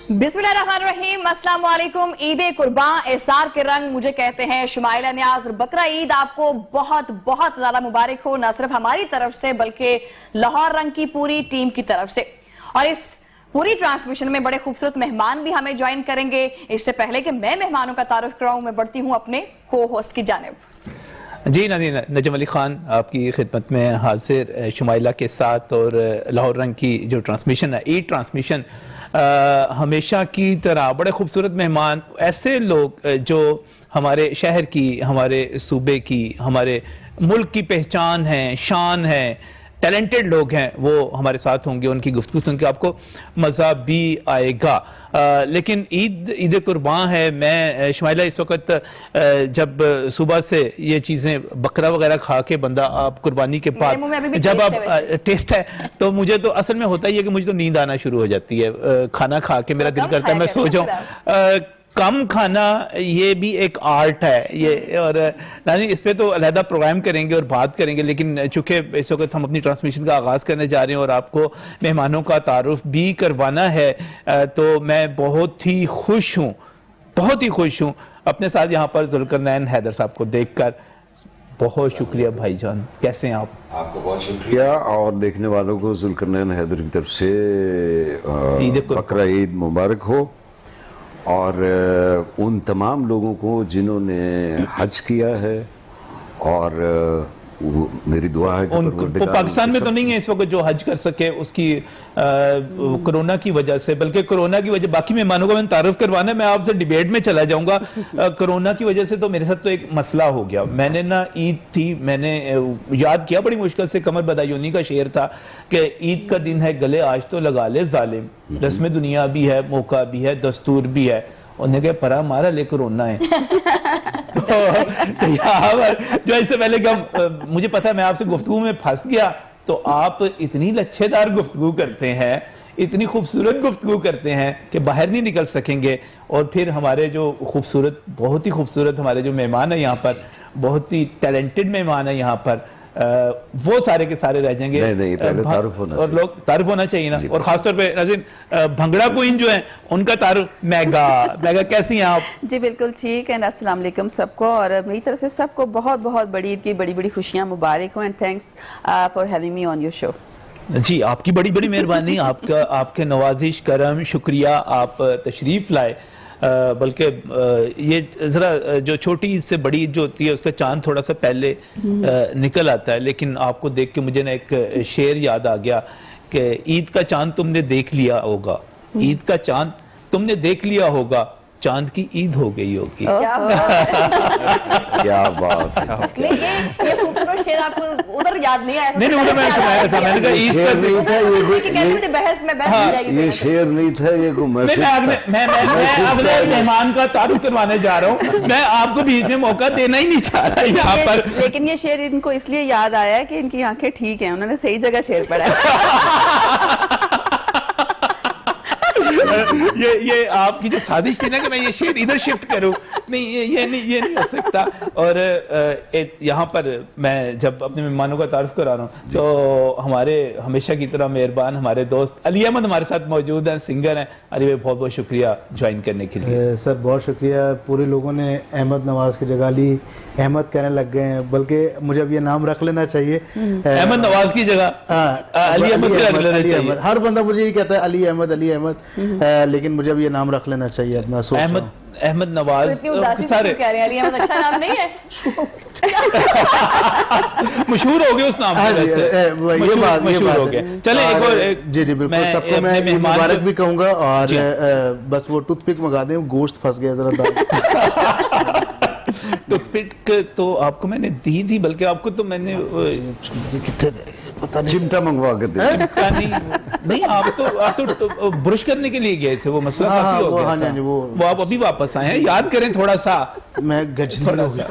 बिस्मिल्लाहिर्रहमानिर्रहीम, अस्सलाम वालेकुम। ईद कुर्बान, एसार के रंग मुझे कहते हैं शुमाइला नियाज। बकरा ईद आपको बहुत बहुत ज्यादा मुबारक हो, न सिर्फ हमारी तरफ से बल्कि लाहौर रंग की पूरी टीम की तरफ से। और इस पूरी ट्रांसमिशन में बड़े खूबसूरत मेहमान भी हमें ज्वाइन करेंगे। इससे पहले कि मैं मेहमानों का तारुफ कराऊं, मैं बढ़ती हूं अपने को होस्ट की जानिब। जी नाज़रीन, नजम अली खान आपकी खिदमत में हाजिर शुमाइला के साथ। और लाहौर रंग की जो ट्रांसमिशन है, ईद ट्रांसमिशन, हमेशा की तरह बड़े खूबसूरत मेहमान, ऐसे लोग जो हमारे शहर की, हमारे सूबे की, हमारे मुल्क की पहचान है, शान है, टैलेंटेड लोग हैं, वो हमारे साथ होंगे। उनकी गुफ्तगू सुन के आपको मज़ा भी आएगा। लेकिन ईद कुर्बान है। मैं शुमाइला इस वक्त जब सुबह से ये चीज़ें बकरा वगैरह खा के बंदा आप कुर्बानी के बाद जब आप टेस्ट है तो मुझे तो असल में होता ही है कि मुझे तो नींद आना शुरू हो जाती है। खाना खा के मेरा दिल करता है मैं सो जाऊँ। कम खाना ये भी एक आर्ट है ये, और नाज़रीन इस पे तो अलहदा प्रोग्राम करेंगे और बात करेंगे। लेकिन चूंकि इस वक्त हम अपनी ट्रांसमिशन का आगाज़ करने जा रहे हैं और आपको मेहमानों का तारुफ भी करवाना है, तो मैं बहुत ही खुश हूँ अपने साथ यहाँ पर जुल्करनैन हैदर साहब को देखकर। बहुत शुक्रिया भाईजान, कैसे हैं आप? आपको बहुत शुक्रिया, और देखने वालों को जुल्करनैन हैदर की तरफ से बकरा ईद मुबारक हो। और उन तमाम लोगों को जिन्होंने हज किया है, और मेरी दुआ है कि वो पाकिस्तान में तो नहीं है इस वक्त जो हज कर सके, उसकी कोरोना की वजह से, बल्कि कोरोना की वजह, बाकी मेहमानों का मैंने तारुफ करवाना है। मैं आपसे डिबेट में चला जाऊंगा। कोरोना की वजह से तो मेरे साथ तो एक मसला हो गया। मैंने ना ईद थी, मैंने याद किया बड़ी मुश्किल से, कमर बदायूनी का शेर था कि ईद का दिन है गले आज तो लगा ले जालिम, रस्म दुनिया भी है, मौका भी है, दस्तूर भी है। उन्हें कहा परा मारा ले कोरोना है। तो यहाँ पर जो इससे पहले कि मुझे पता है मैं आपसे गुफ्तगू में फंस गया, तो आप इतनी लच्छेदार गुफ्तगू करते हैं, इतनी खूबसूरत गुफ्तगू करते हैं कि बाहर नहीं निकल सकेंगे। और फिर हमारे जो खूबसूरत, बहुत ही खूबसूरत हमारे जो मेहमान है यहाँ पर, बहुत ही टैलेंटेड मेहमान है यहाँ पर, वो सारे के सारे रह जाएंगे। नहीं, पहले तारुफ होना और लोग तारुफ होना चाहिए ना। और खासतौर पे नाज़रीन, भंगड़ा क्वीन जो है उनका तारुफ। मैगा कैसी हैं आप? जी बिल्कुल ठीक है। अस्सलाम वालेकुम सबको, और मेरी तरफ से सबको बहुत बहुत बड़ी ईद की बड़ी बड़ी खुशियाँ मुबारक हो। And thanks for having me on your show. जी आपकी बड़ी बड़ी मेहरबानी, आपके नवाजिश करम, शुक्रिया आप तशरीफ़ लाए। बल्कि ये ज़रा जो छोटी ईद से बड़ी ईद जो होती है उसका चांद थोड़ा सा पहले निकल आता है। लेकिन आपको देख के मुझे ना एक शेर याद आ गया कि ईद का चांद तुमने देख लिया होगा, ईद का चांद तुमने देख लिया होगा, चांद की ईद हो गई होगी। क्या बात है। ये खूबसूरत शेर आपको उधर याद नहीं आया? नहीं, उधर मैंने सुनाया था। मैंने कहा ईद शेर नहीं था ये, बहस में जाएगी। ये शेर नहीं था, ये मैसेज था। मैं अगले मेहमान का तारुफ करवाने जा रहा हूँ। मैं आपको बीच में मौका देना ही नहीं चाह रहा यहाँ पर। लेकिन ये शेर इनको इसलिए याद आया कि इनकी आंखें ठीक हैं, उन्होंने सही जगह शेर पढ़ा है। ये आपकी जो साजिश थी ना कि मैं ये शेर इधर शिफ्ट करूं, नहीं ये नहीं हो सकता। और यहाँ पर मैं जब अपने मेहमानों का तारुफ करा रहा हूँ तो हमारे हमेशा की तरह मेहरबान हमारे दोस्त अली अहमद हमारे साथ मौजूद हैं, सिंगर हैं। अली भाई बहुत बहुत शुक्रिया ज्वाइन करने के लिए। सर बहुत शुक्रिया। पूरे लोगों ने अहमद नवाज की जगह अली अहमद कहने लग गए हैं, बल्कि मुझे अब ये नाम रख लेना चाहिए। अहमद नवाज की जगह अली अहमद। हर बंदा मुझे ये कहता है अली अहमद, लेकिन मुझे अब ये नाम रख लेना चाहिए अपना। अहमद नवाज। तो सारे कह रहे हैं अली अहमद अच्छा नाम नहीं है? मशहूर हो गए उस नाम से। ये बात है। चले एक और जी बिल्कुल, सबको मैं मुबारक भी कहूंगा। और बस वो टूथपिक मंगा दें, गोश्त फंस गया जरा। टूथपिक तो आपको मैंने दी थी, बल्कि आपको तो मैंने पता नहीं चिमटा मंगवा कर दे। चिमटा नहीं, आप तो ब्रश करने के लिए गए थे, वो मसला काफी हो गया था। वो आप अभी वापस आए हैं, याद करें थोड़ा सा। मैं गजनी हो गया।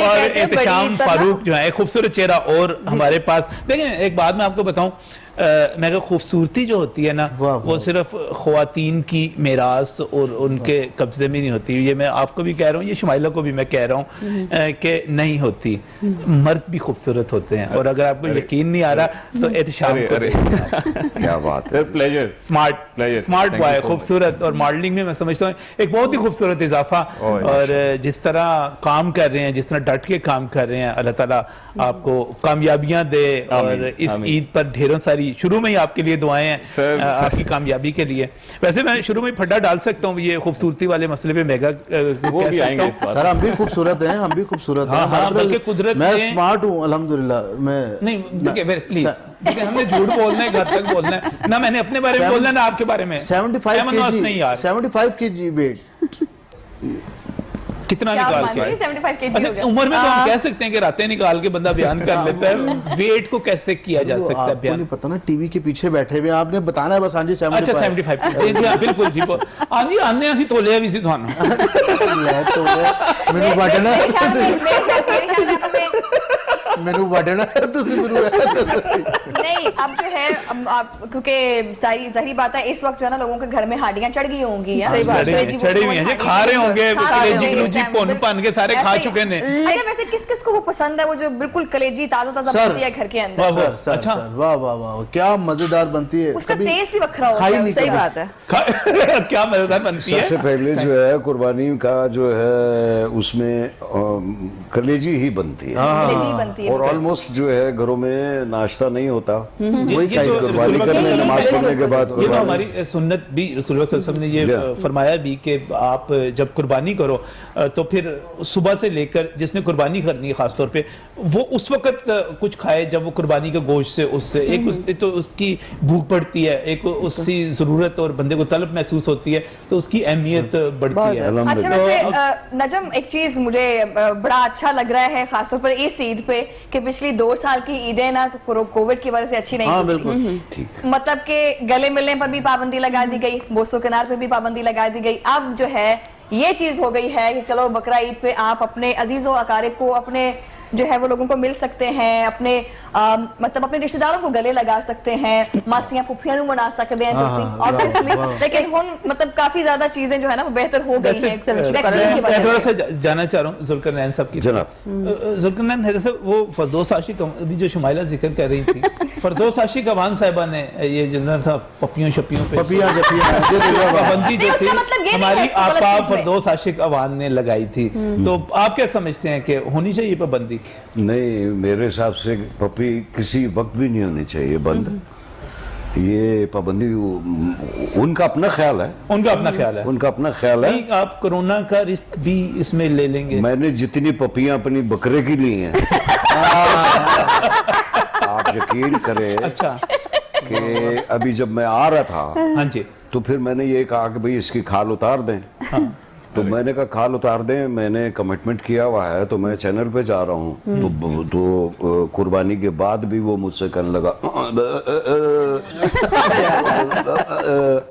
और एहतशाम फारूक जो है खूबसूरत चेहरा। और हमारे पास देखें, एक बात मैं आपको बताऊं, मैं कहा खूबसूरती जो होती है ना वाह, वो सिर्फ ख्वातीन की मेरास और उनके कब्जे में नहीं होती। ये मैं आपको भी कह रहा हूँ, ये शुमाइला को भी मैं कह रहा हूँ कि नहीं होती। मर्द भी खूबसूरत होते हैं, और अगर आपको यकीन नहीं आ रहा तो एहतशाम करें। क्या बात है। प्लेजर स्मार्ट बॉय, खूबसूरत, और मॉडलिंग में मैं समझता हूँ एक बहुत ही खूबसूरत इजाफा। और जिस तरह काम कर रहे हैं, जिस तरह डट के काम कर रहे हैं, अल्लाह ताला आपको कामयाबियां दे। और इस ईद पर ढेरों सारी, शुरू में ही आपके लिए दुआएं हैं आपकी कामयाबी के लिए। वैसे मैं शुरू में फड्डा डाल सकता हूँ ये खूबसूरती वाले मसले पे, मेगा वो भी आएंगे इस बात। सर हम भी खूबसूरत हैं, हम भी खूबसूरत हैं। हाँ, बल्कि कुदरत मैं ने- स्मार्ट हूँ अल्हम्दुलिल्लाह। मैं नहीं देखिए प्लीज, हमने झूठ बोलना है, घर तक बोलना है ना, मैंने अपने बारे में बोलना है ना आपके बारे में। 75 नहीं यार, 75 केजी वेट। कितना क्या आप निकाल मान के रहे आए? हैं 75 केजी हो अच्छा, गया? उम्र में तो हम कह सकते हैं कि रातें निकाल के बंदा बयान कर लेता है, वेट को कैसे किया जा वो सकता है आपको बयान? नहीं पता ना, टीवी के पीछे बैठे हुए हैं, आपने बताना है बस। हाँ जी 75। अच्छा 75 जी, हाँ बिल्कुल जी। हाँ जी, आने ਅਸੀਂ ਤੋਲਿਆ ਵੀ ਸੀ ਤੁਹਾਨੂੰ। ਲੈ तो ਮੈਨੂੰ ਵੜਨਾ मेरे ख्याल में ਮੈਨੂੰ ਵੜਨਾ है ਤੁਸੀਂ ਮੈਨੂੰ नहीं, अब जो है क्योंकि जाहिर बात है इस वक्त जो है ना लोगों के घर में हांडियां चढ़ गई होंगी। सही बात है। चढ़ी हुई हैं जी, खा रहे होंगे कलेजी कलूजी भुन भन के सारे खा चुके ने। अच्छा वैसे किस किस को वो पसंद है, वो जो बिल्कुल कलेजी ताजा ताजा सर, बनती है घर के अंदर? वाह, सर सर अच्छा। सर वाह वाह वाह क्या मजेदार बनती है। उसका टेस्ट ही वखरा होता खाई है। नहीं सही कभी। बात है। क्या मजेदार बनती है। सबसे पहले जो है कुर्बानी का जो है उसमें कलेजी ही बनती है, कलेजी ही बनती है। और ऑलमोस्ट जो है घरों में नाश्ता नहीं होता। ये जो कुर्बानी करने ये नमाज बिल्कुल पढ़ने के बाद ये तो कुर्बानी। हमारी सुन्नत भी, रसूलुल्लाह सल्लल्लाहु अलैहि वसल्लम ने ये जी। फरमाया भी कि आप जब कुर्बानी करो तो फिर सुबह से लेकर जिसने कुर्बानी करनी है खासतौर पे, वो उस वक्त कुछ खाए जब वो कुर्बानी के गोश्त से उससे एक तो उसकी भूख बढ़ती है, एक उसकी जरूरत और बंदे को तलब महसूस होती है, तो उसकी अहमियत बढ़ती है। अच्छा वैसे नजम, एक चीज मुझे बड़ा अच्छा लग रहा है खासतौर पर इस ईद पे कि पिछली 2 साल की ईदें ना तो कोविड की वजह से अच्छी नहीं हाँ गुजरी। बिल्कुल। मतलब कि गले मिलने पर भी पाबंदी लगा दी गई, बोसो किनार पे भी पाबंदी लगा दी गई। अब जो है ये चीज हो गई है कि चलो बकरा ईद पे आप अपने अजीजों अकारिब को, अपने जो है वो लोगों को मिल सकते हैं, अपने मतलब अपने रिश्तेदारों को गले लगा सकते हैं, मासियां फुफियां नु मना सकते हैं ऑब्वियसली। लेकिन हुन मतलब काफी ज्यादा चीजें जो है ना वो बेहतर हो गई हैं वैक्सीन की मैं थोड़ा वजह सा से। जानना चाह रहा हूँ जुल्करनैन साहब की। जनाब जुल्करनैन हैदर साहब, वो फरदौस आशिक अभी जो शुमाइला जिक्र कर रही थी, फरदौस आशिक अवान साहिबा ने ये जितना था पपियों शपियों पे पपियां जपियां ये देखो पाबंदी जो नहीं, थी उसका मतलब ये नहीं है हमारी इसको गलत आपा चीज़ में। फरदौस आशिक अवान ने लगाई थी, तो आप क्या समझते हैं कि होनी चाहिए पाबंदी? नहीं, मेरे हिसाब से पपी किसी वक्त भी नहीं होनी चाहिए बंद। ये पाबंदी उनका अपना ख्याल है, उनका अपना ख्याल है। उनका अपना ख्याल है। नहीं, आप कोरोना का रिस्क भी इसमें ले लेंगे। मैंने जितनी पपियां अपनी बकरे की ली हैं आप यकीन करें अच्छा, कि अभी जब मैं आ रहा था हाँ जी, तो फिर मैंने ये कहा कि भाई इसकी खाल उतार दें। तो मैंने कहा खाल उतार दें, मैंने कमिटमेंट किया हुआ है, तो मैं चैनल पे जा रहा हूँ। तो कुर्बानी के बाद भी वो मुझसे कहने लगा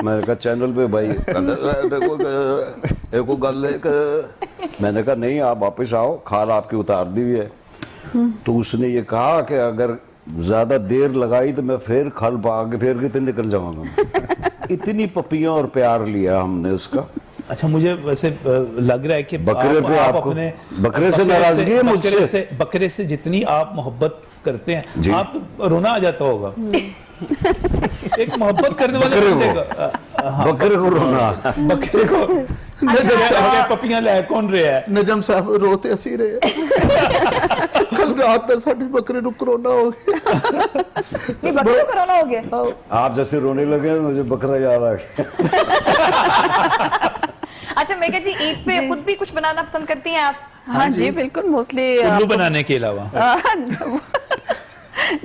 मैंने कहा चैनल पे भाई एको गल मैंने कहा नहीं, आप वापस आओ, खाल आपकी उतार दी हुई है। तो उसने ये कहा कि अगर ज्यादा देर लगाई तो मैं फिर खल पा के फिर कितने निकल जाऊंगा। इतनी पपियां और प्यार लिया हमने उसका। अच्छा, मुझे वैसे लग रहा है कि बकरे पे आप आपको अपने बकरे से नाराजगी है मुझसे? बकरे से जितनी आप मोहब्बत करते हैं, जी। आप तो रोना आ जाता होगा एक मोहब्बत करने वाले बकरे बंदे को। का। बकरे को रोना। बकरे को पपियां ले कौन रहा है? नजम साहब रोते हसी रहे कल रात में साढ़े बकरे नु कोरोना हो गया। नहीं, बकरे को कोरोना हो गया। आप जैसे रोने लगे मुझे बकरा याद आ गया। अच्छा मेघा जी, ईद पे खुद भी कुछ बनाना पसंद करती हैं आप? हाँ जी बिल्कुल, मोस्टली उल्लू बनाने के अलावा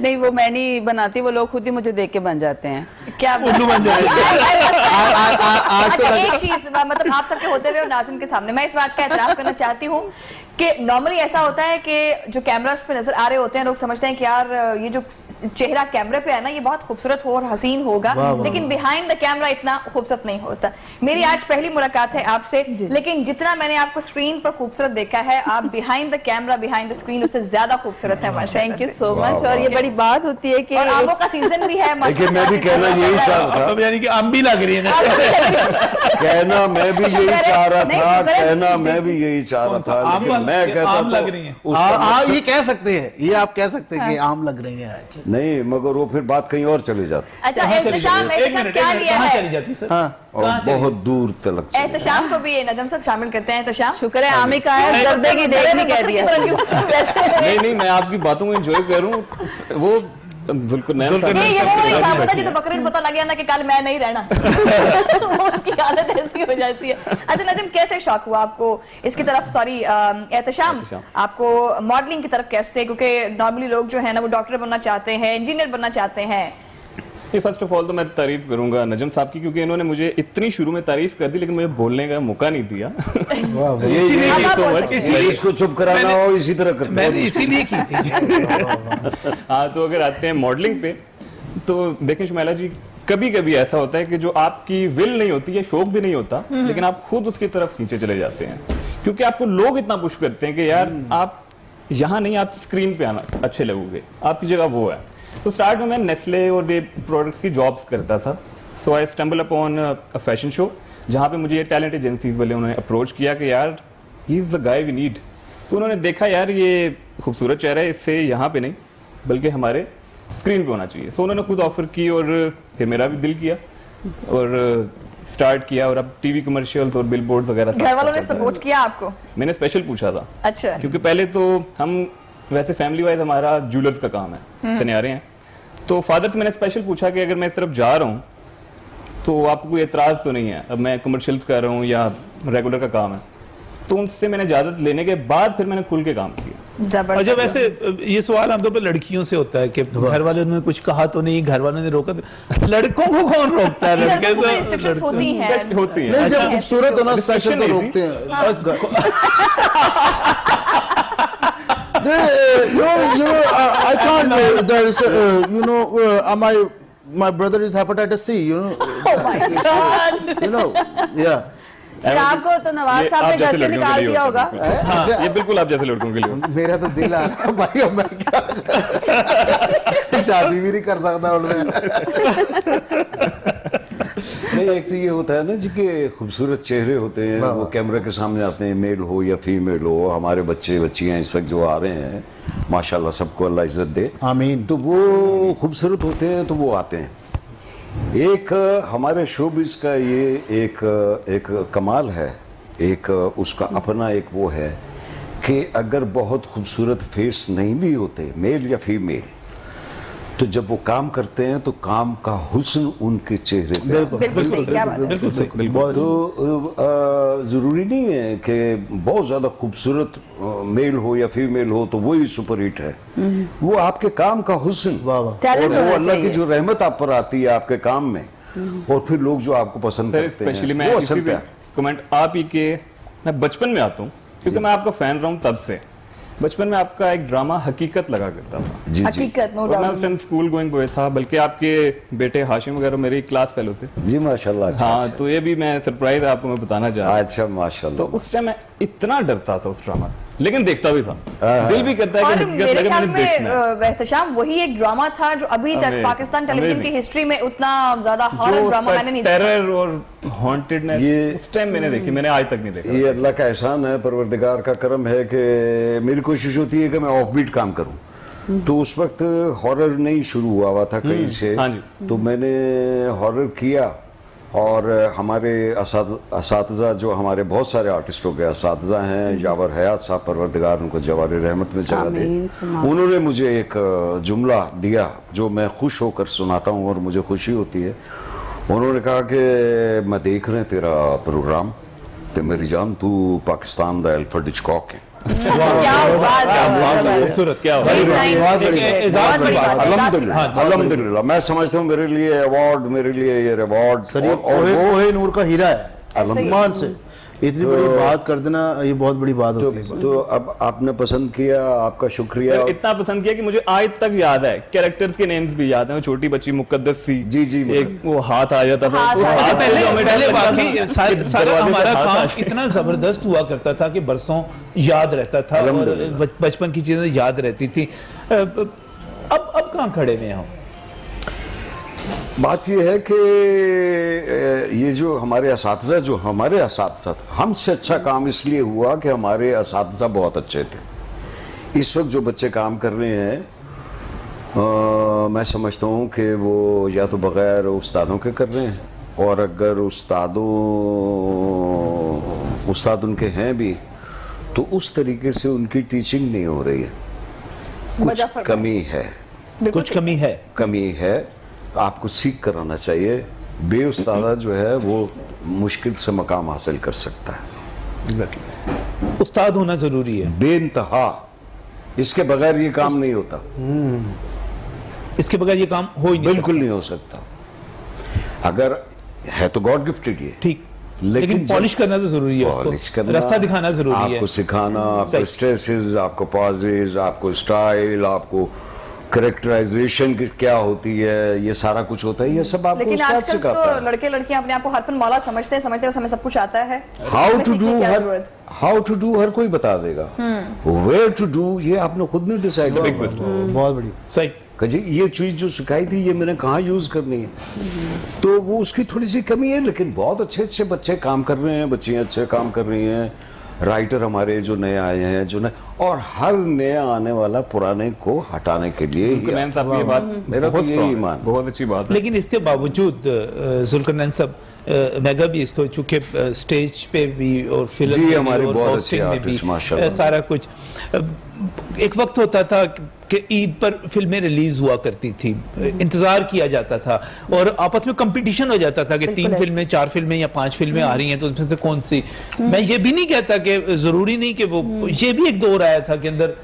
नहीं, वो मैं नहीं बनाती, वो लोग खुद ही मुझे देख के बन जाते हैं। क्या उल्लू बन जाएगा। अच्छा, एक चीज मतलब आप सबके होते हुए और नाज़िम के सामने मैं इस बात का एतराफ करना चाहती हूँ कि नॉर्मली ऐसा होता है कि जो कैमरास पे नजर आ रहे होते हैं लोग समझते हैं कि यार ये जो चेहरा कैमरे पे है ना ये बहुत खूबसूरत हो और हसीन होगा, लेकिन बिहाइंड द कैमरा इतना खूबसूरत नहीं होता। मेरी आज पहली मुलाकात है आपसे, लेकिन जितना मैंने आपको स्क्रीन पर खूबसूरत देखा है, आप behind the camera behind the screen उससे ज्यादा खूबसूरत है। Thank you so much. और ये बड़ी बात होती है कि और आमों का सीजन भी है, लेकिन मैं भी कहना यही चाह रहा था, अब यानी कि आम भी लग रही है ना। कहना मैं भी यही चाह रहा नहीं, था, शुक्र है। कहना मैं भी यही चाह रहा था, लेकिन मैं कहता आम लग था रही हैं। उसका ये कह सकते हैं, ये आप कह सकते हैं कि आम लग रही है आज। नहीं, मगर वो फिर बात कहीं और चली जाती अच्छा कहाँ चली एहतशाम जाती है? एक मिनट, क्या एक मिनट, लिया कहाँ है? चली जाती है सर? हाँ और बहुत दूर तलक चली जाती। एहतशाम को भी ये नजम सब शामिल करते हैं। एहतशाम शुक्र है आमी का है, जर्दे की डेट भी कह दिया। नहीं मैं आपकी बातों को एंजॉय करूं। वो जुल्करनैन साहब ये वो नहीं था पता, जिसे बकरीद पता लग गया ना कि कल मैं नहीं रहना। वो उसकी हालत ऐसी हो जाती है। अच्छा नजम, कैसे शौक हुआ आपको इसकी तरफ, सॉरी एहतशाम, आपको मॉडलिंग की तरफ कैसे? क्योंकि नॉर्मली लोग जो है ना वो डॉक्टर बनना चाहते हैं, इंजीनियर बनना चाहते हैं। फर्स्ट ऑफ ऑल तो मैं तारीफ करूंगा नजम साहब की, क्योंकि इन्होंने मुझे इतनी शुरू में तारीफ कर दी लेकिन मुझे बोलने का मौका नहीं दिया। इसीलिए अब आप so बोल much, सकते हैं। इसीलिए इसको चुप कराना हो इसी तरह करते मैंने हैं। इसीलिए की थी। हाँ, तो अगर आते हैं मॉडलिंग पे, तो देखें शुमाइला जी, कभी कभी ऐसा होता है कि जो आपकी विल नहीं होती है, शौक भी नहीं होता, लेकिन आप खुद उसकी तरफ नीचे चले जाते हैं, क्योंकि आपको लोग इतना पुश करते हैं कि यार आप यहाँ नहीं, आप स्क्रीन पे आना अच्छे लगोगे, आपकी जगह वो है। तो स्टार्ट में मैं नेस्ले और ये प्रोडक्ट्स की जॉब्स करता था। So I stumble upon a fashion show, जहाँ पे मुझे ये टैलेंट एजेंसीज वाले उन्होंने अप्रोच किया कि यार he is the guy we need. तो उन्होंने देखा यार ये खूबसूरत चेहरा है, इससे यहाँ पे नहीं बल्कि हमारे स्क्रीन पे होना चाहिए। सो उन्होंने खुद ऑफर की और फिर मेरा भी दिल किया और स्टार्ट किया, और अब टीवी कमर्शियल और बिल बोर्ड वगैरह घर वालों ने सपोर्ट किया आपको? मैंने स्पेशल पूछा था। अच्छा। क्योंकि पहले तो हम वैसे फैमिली वाइज हमारा ज्वेलर्स का काम है, सनियारे हैं, तो फादर से मैंने स्पेशल पूछा कि अगर मैं इस तरफ जा रहा हूँ तो आपको कोई एतराज तो नहीं है, अब मैं कमर्शियल्स कर रहा हूँ या रेगुलर का काम है। तो उनसे मैंने इजाजत लेने के बाद फिर मैंने खुल के काम किया। अच्छा, वैसे ये सवाल आमतौर पर लड़कियों से होता है कि घर वालों ने कुछ कहा तो नहीं, घर वालों ने रोका तो, लड़कों को कौन रोकता है? लड़के तो रिस्ट्रिक्शंस होती हैं। होती नहीं, है। जब खूबसूरत होना स्पेशल तो नहीं थी। रोकते हैं। I can't. There is, my brother is hepatitis C. Oh my God. Yeah. फिर आपको तो नवाज ये साहब आप ने घर जैसे से लड़कियों के निकाल लिए दिया होता होगा। है। हाँ, ये बिल्कुल आप जैसे लड़कों के लिए होता मेरा तो दिल आ रहा है भाई, अब मैं क्या शादी भी नहीं कर सकता उनमें। नहीं, एक तो ये होता है ना जी कि खूबसूरत चेहरे होते हैं, वो कैमरा के सामने आते हैं, मेल हो या फीमेल हो। हमारे बच्चे बच्चियां इस वक्त जो आ रहे हैं, माशाल्लाह सबको अल्लाह इज्जत दे, आमीन। तो वो खूबसूरत होते हैं तो वो आते हैं। एक हमारे शोबिस का ये एक कमाल है, एक उसका अपना एक वो है कि अगर बहुत खूबसूरत फेस नहीं भी होते, मेल या फीमेल, तो जब वो काम करते हैं तो काम का हुस्न उनके चेहरे पे बिल्कुल सही, क्या बात है। बिल्कुल सही। तो जरूरी नहीं है कि बहुत ज्यादा खूबसूरत मेल हो या फीमेल हो तो वही सुपर हिट है। वो आपके काम का हुस्न वाह वाह। और टैलेंट वो होना अल्लाह की चाहिए। जो रहमत आप पर आती है आपके काम में, और फिर लोग जो आपको पसंद है। करते स्पेशली हैं मैं वो किसी असल भी पे कमेंट आप ही के, मैं बचपन में आता हूँ क्योंकि मैं आपका फैन रहा हूँ तब से। बचपन में आपका एक ड्रामा हकीकत लगा करता था, जी जी हकीकत, नो और मैं उस doubt. Time school going boy था, बल्कि आपके बेटे हाशिम वगैरह मेरी क्लास फेलो थे। जी माशाल्लाह। अच्छा, हाँ, अच्छा, तो ये भी मैं सरप्राइज आपको मैं बताना चाह रहा हूँ। अच्छा तो माशाल्लाह। उस टाइम मैं इतना डरता था उस ड्रामा से, लेकिन देखता भी था। दिल भी करता है और कि हकीकत मेरे लगे, ख्याल मुझे देखना है। में एहतशाम वही एक ड्रामा था जो अभी तक Amazing, पाकिस्तान टेलीविजन की amazing। हिस्ट्री में उतना ज्यादा हॉरर ड्रामा मैंने नहीं देखा। टेरर और हॉन्टेडनेस ये- उस टाइम मैंने देखी, मैंने आज तक नहीं देखा। ये अल्लाह का एहसान है, परवरदिगार का करम है कि मेरी कोशिश होती है कि मैं ऑफ बीट काम करूं। तो उस वक्त हॉरर नहीं शुरू हुआ था कहीं से, हाँ जी। तो मैंने हॉरर किया। और हमारे असातिज़ा जो हमारे बहुत सारे आर्टिस्टों के असातिज़ा हैं, जावर हयात साहब, परवरदिगार उनको जवार रहमत में जगह दे, उन्होंने मुझे एक जुमला दिया जो मैं खुश होकर सुनाता हूँ और मुझे खुशी होती है। उन्होंने कहा कि मैं देख रहे हैं तेरा प्रोग्राम, तो मेरी जान तू पाकिस्तान दा एल्फ्रेड हिचकॉक है। क्या बात है। खूबसूरत, क्या Very nice, बहुत very बड़ी nice, बात। बहुत बड़ी बात है। अल्हम्दुलिल्लाह, अल्हम्दुलिल्लाह। मैं समझता हूँ मेरे लिए अवार्ड, मेरे लिए ये रिवॉर्ड, सर ये कोहे नूर का हीरा है ऐसे ही। मान से। इतनी बड़ी बात कर देना ये बहुत बड़ी बात होती है। तो अब आपने पसंद किया, आपका शुक्रिया। सर, इतना पसंद किया कि मुझे आज तक याद है, कैरेक्टर्स के नेम्स भी याद हैं। वो छोटी बच्ची मुकद्दस सी, जी, एक वो हाथ आ जाता था, तो हाथ हाथ पहले से हमें डर पहले लगता था वाकई कि सारा दरवाजे पे हमारा हाथ आ काम जाए। इतना जबरदस्त हुआ करता था कि बरसों याद रहता था और अल्हम्दुलिल्लाह। बचपन की चीजें याद रहती थी। अब कहाँ खड़े हुए हम? बात यह है कि ये जो हमारे असातिज़ा, जो हमारे असातिज़ा, हमसे अच्छा काम इसलिए हुआ कि हमारे असातिज़ा बहुत अच्छे थे। इस वक्त जो बच्चे काम कर रहे हैं, मैं समझता हूँ कि वो या तो बग़ैर उस्तादों के कर रहे हैं, और अगर उस्ताद उनके हैं भी तो उस तरीके से उनकी टीचिंग नहीं हो रही है। वजह कुछ फरमाइए। कमी है, बिल्कुल कुछ कमी है। आपको सीख कराना चाहिए। बेउस्तादा जो है वो मुश्किल से मकाम हासिल कर सकता है। उस्ताद होना जरूरी है, बेइंतहा, इसके बगैर ये काम नहीं होता, इसके बगैर ये काम हो ही नहीं बिल्कुल नहीं हो सकता। अगर है तो गॉड गिफ्टेड ये, ठीक, लेकिन पॉलिश करना तो जरूरी है, पॉलिश उसको करना, रास्ता दिखाना जरूरी है, आपको सिखाना, आपको सही। स्ट्रेसेस, आपको पॉजेज, आपको स्टाइल, आपको करेक्टराइजेशन क्या होती है, ये सारा कुछ होता है। ये सब आपको लेकिन उस्ताद आजकल सिखाता तो है। लड़के लड़कियां अपने आप को हरफन मौला समझते हैं हमें सब कुछ आता है। हाउ हमें टू सीखने डू की क्या हर जरूरत? हाउ टू डू हर कोई बता देगा, वेयर टू डू ये आपने खुद नहीं डिसाइड किया। बहुत बड़ी सही। कि जी ये चीज जो सिखाई थी ये मैंने कहाँ यूज करनी है, तो वो उसकी थोड़ी सी कमी है। लेकिन बहुत अच्छे अच्छे बच्चे काम कर रहे हैं, बच्चियां अच्छे काम कर रही हैं, राइटर हमारे जो नए आए हैं, जो नए, और हर नया आने वाला पुराने को हटाने के लिए ही जुल्करनैन साहब की ये बात मेरा तो बहुत यही strong है, ईमान है। बहुत अच्छी बात है। लेकिन इसके बावजूद जुल्करनैन साहब, मेगा भी इसको चूंकि स्टेज पे भी और फिल्म जी, में भी हमारे और बहुत hosting अच्छे में भी, artist, माशाल्लाह। सारा कुछ एक वक्त होता था कि ईद पर फिल्में रिलीज हुआ करती थी, इंतजार किया जाता था और आपस में कंपटीशन हो जाता था कि 3 फिल्में, 4 फिल्में या 5 फिल्में आ रही हैं तो उसमें से कौन सी। मैं ये भी नहीं कहता कि जरूरी नहीं कि वो, ये भी एक दौर आया था कि अंदर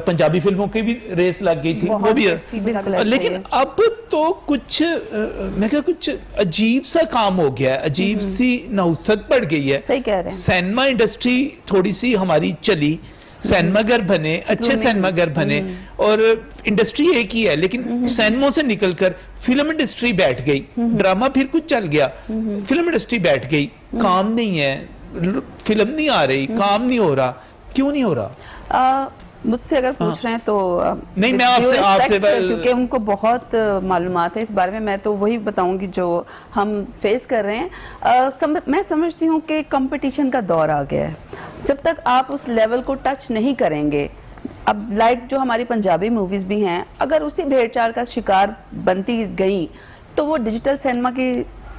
पंजाबी फिल्मों की भी रेस लग गई थी, वो बहुत भी रेस थी, बिल्कुल ऐसे लेकिन ही है। अब तो कुछ मैं क्या, कुछ अजीब सा काम हो गया है, अजीब सी नहुसत बढ़ गई है। सही कह रहे हैं। सिनेमा इंडस्ट्री थोड़ी सी हमारी चली, सिनेमा घर बने, अच्छे सिनेमा घर बने, और इंडस्ट्री एक ही है, लेकिन सिनेमा से निकलकर फिल्म इंडस्ट्री बैठ गई, ड्रामा फिर कुछ चल गया, फिल्म इंडस्ट्री बैठ गई, काम नहीं है, फिल्म नहीं आ रही, काम नहीं हो रहा। क्यों नहीं हो रहा? मुझसे अगर पूछ रहे हैं तो नहीं, मैं with due आपसे respect, क्योंकि उनको बहुत मालूमात है इस बारे में, मैं तो वही बताऊंगी जो हम फेस कर रहे हैं। मैं समझती हूँ कि कंपटीशन का दौर आ गया है। जब तक आप उस लेवल को टच नहीं करेंगे, अब लाइक जो हमारी पंजाबी मूवीज भी हैं, अगर उसी भेड़चाल का शिकार बनती गई तो वो डिजिटल सिनेमा की